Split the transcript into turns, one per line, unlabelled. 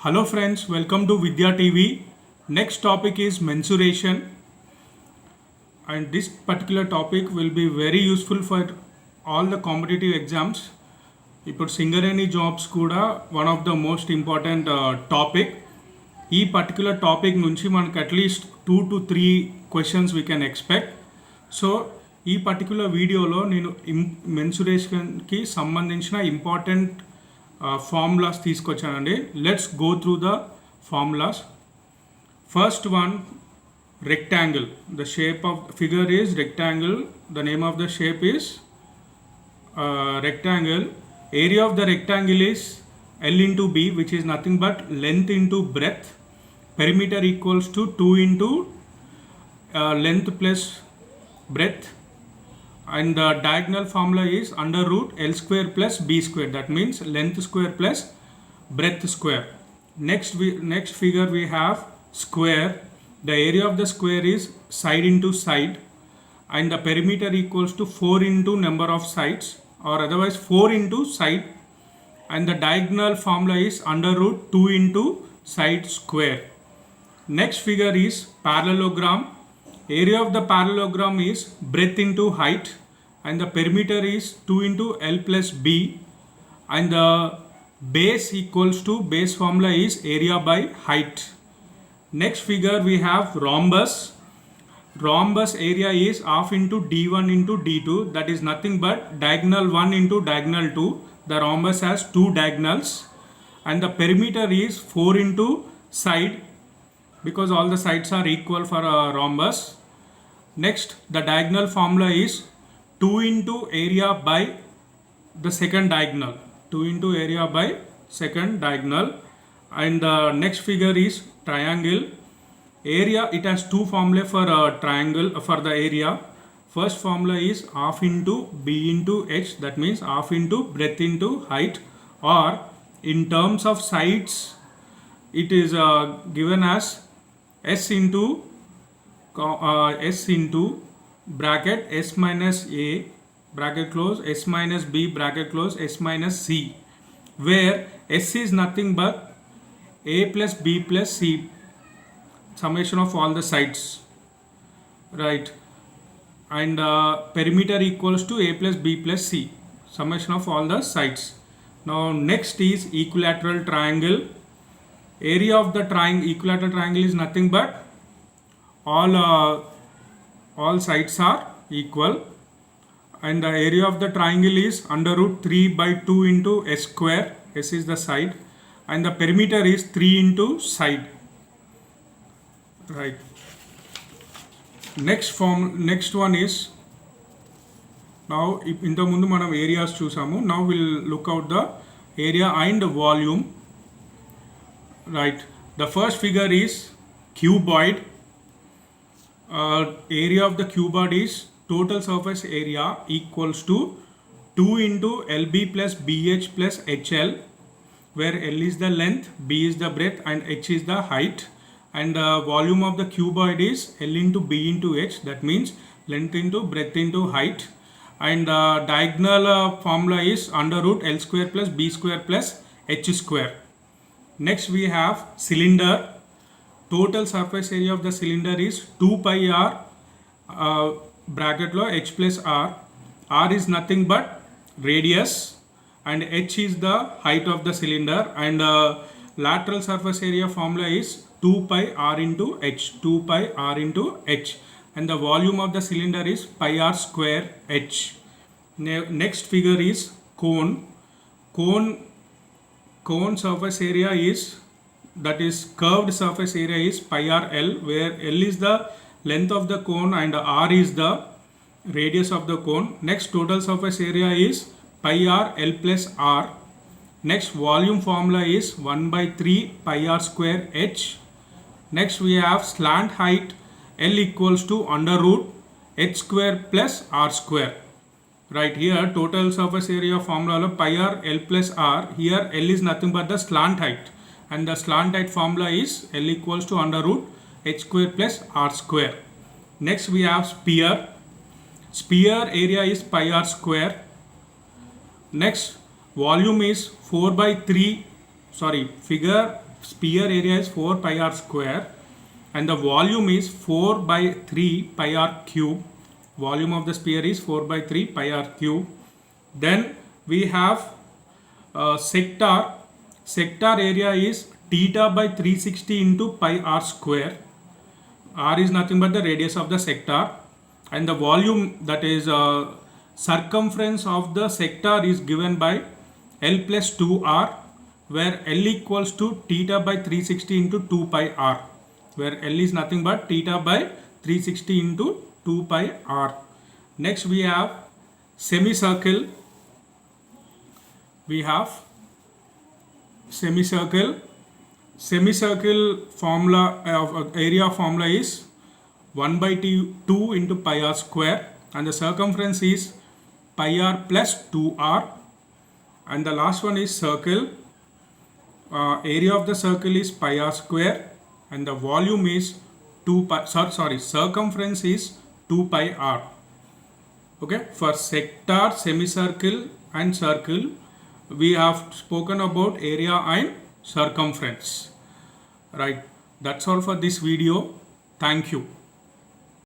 Hello friends, welcome to Vidya TV. Next topic is mensuration, and this particular topic will be very useful for all the competitive exams. ఇప్పుడు Singareni jobs కూడా one of the most important topic. ఈ particular topic నుంచి మనకు at least 2 to 3 questions we can expect. So ఈ particular వీడియోలో నేను మెన్సురేషన్కి సంబంధించిన ఇంపార్టెంట్ ఫార్ములాస్ తీసుకొచ్చానండి. Let's go through the formulas. First one, rectangle. The shape of figure is rectangle. The name of the shape is rectangle. Area of the rectangle is L into B, which is nothing but length into breadth. Perimeter equals to 2 into length plus breadth, and the diagonal formula is under root L square plus B square. That means length square plus breadth square. Next figure we have square. The area of the square is side into side, and the perimeter equals to 4 into number of sides, or otherwise 4 into side, and the diagonal formula is under root 2 into side square. Next figure is parallelogram. Area of the parallelogram is breadth into height, and the perimeter is 2 into L plus B, and the base equals to base formula is area by height. Next figure we have rhombus. Rhombus area is half into D1 into D2, that is nothing but diagonal 1 into diagonal 2. The rhombus has 2 diagonals, and the perimeter is 4 into side, because all the sides are equal for a rhombus. Next, the diagonal formula is 2 into area by the second diagonal. 2 into area by second diagonal. And the next figure is triangle. Area, it has 2 formula for a triangle for the area. First formula is half into B into H, that means half into breadth into height, or in terms of sides it is given as S into bracket S minus A bracket close, S minus B bracket close, S minus C, where S is nothing but A plus B plus C, summation of all the sides, right? And perimeter equals to A plus B plus C, summation of all the sides. Now next is equilateral triangle. Area of the equilateral triangle is nothing but all sides are equal, and the area of the triangle is under root 3 by 2 into S square. S is the side, and the perimeter is 3 into side, right? Next one is, now ఇంత ముందు మనం areas చూసాము. Now we'll look out the area and volume, right? The first figure is cuboid. Area of the cuboid is total surface area equals to 2 into LB plus BH plus HL, where L is the length, B is the breadth, and H is the height. And the volume of the cuboid is L into B into H, that means length into breadth into height. And the diagonal formula is under root L square plus B square plus H square. Next we have cylinder. Total surface area of the cylinder is 2 pi r bracket lo H plus R. R is nothing but radius, and H is the height of the cylinder, and lateral surface area formula is 2 pi r into H, 2 pi r into H, and the volume of the cylinder is pi r square H. Next figure is cone. Cone surface area is, that is curved surface area is pi r L, where L is the length of the cone and R is the radius of the cone. Next, total surface area is pi r L plus R. Next, volume formula is 1 by 3 pi r square H. Next we have slant height. L equals to under root H square plus R square. Right, here total surface area formula pi r L plus R. Here L is nothing but the slant height, and the slant height formula is L equals to under root H square plus R square. Next we have sphere. Sphere area is pi r square. Next, volume is 4 by 3, figure sphere area is 4 pi r square and the volume is 4 by 3 pi r cube. Volume of the sphere is 4 by 3 pi r cube. Then we have sector. Sector area is theta by 360 into pi r square. R is nothing but the radius of the sector, and the volume, that is circumference of the sector, is given by L plus 2r, where L equals to theta by 360 into 2 pi r, where L is nothing but theta by 360 into 2 pi r. Next we have semicircle. We have semicircle. Semicircle formula of area formula is 1 by 2 into pi r square, and the circumference is pi r plus 2r, and the last one is circle. Area of the circle is pi r square and the volume is 2 pi, circumference is 2 pi r. Okay, for sector, semicircle and circle we have spoken about area and circumference. Right, that's all for this video. Thank you.